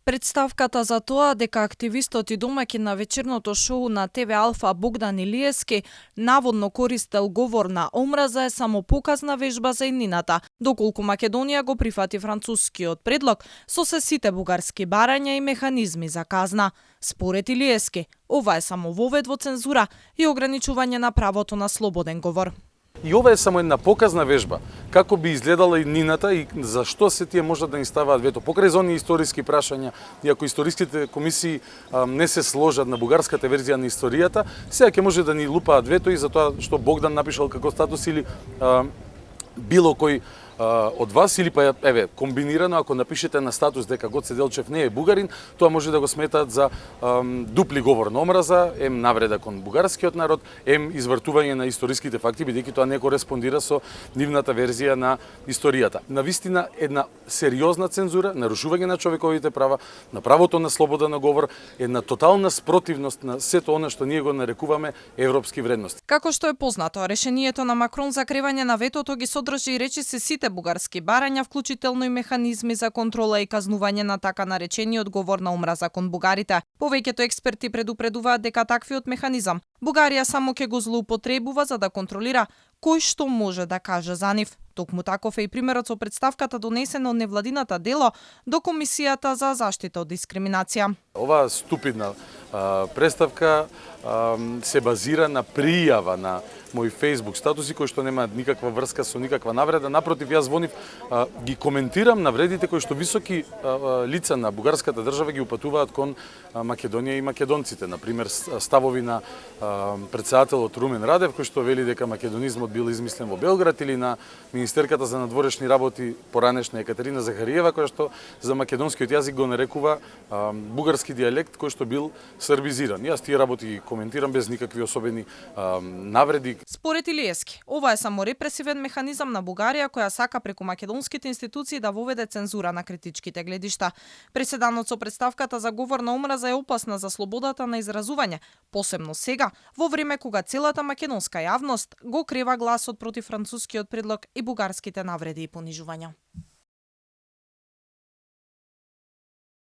Представката за тоа дека активистот и домаќин на вечерното шоу на ТВ Алфа Богдан Илиевски наводно користел говор на омраза е само показна вежба за иднината, доколку Македонија го прифати францускиот предлог со сите бугарски барања и механизми за казна. Според Илиевски, ова е само вовед во цензура и ограничување на правото на слободен говор. И ова е само една показна вежба, како би изгледала иднината и зашто се тие можат да ни ставаат вето. Покрај за оние историски прашања, и ако историските комисии не се сложат на бугарската верзија на историјата, сега ќе може да ни лупаат вето и за тоа што Богдан напишал како статус или било кој од вас, или па еве комбинирано ако напишете на статус дека Гоце Делчев не е бугарин, тоа може да го сметат за дупли говор на омраза, ем навреда кон бугарскиот народ, ем извртување на историските факти, бидејќи тоа не кореспондира со нивната верзија на историјата. Навистина една сериозна цензура, нарушување на човековите права, на правото на слобода на говор, една тотална спротивност на сето она што ние го нарекуваме европски вредности. Како што е познато, решението на Макрон за кревање на ветото ги содржи и речиси сите бугарски барања, вклучително и механизми за контрола и казнување на така наречениот говор на омраза кон бугарите. Повеќето експерти предупредуваат дека таквиот механизам Бугарија само ќе го злоупотребува за да контролира кој што може да каже за нив. Токму таков е и примерот со представката донесена од невладината дело до Комисијата за заштита од дискриминација. Оваа ступидна представка се базира на пријава на мој Facebook статуси кои што немаат никаква врска со никаква навреда. Напротив, јас звонив, ги коментирам навредите кои што високи лица на бугарската држава ги упатуваат кон Македонија и македонците. Например, ставови на претседателот Румен Радев кој што вели дека македонизмот бил измислен во Белград, или на министерката за надворешни работи поранешна Екатерина Захариева која што за македонскиот јазик го нарекува бугарски дијалект кој што бил србизиран. Јас тие работи ги коментирам без никакви особени навреди. Според Илиевски, ова е само репресивен механизам на Бугарија која сака преку македонските институции да воведе цензура на критичките гледишта. Преседанот со представката за говор на омраза е опасна за слободата на изразување, посебно сега, во време кога целата македонска јавност го крева гласот против францускиот предлог и бугарските навреди и понижувања.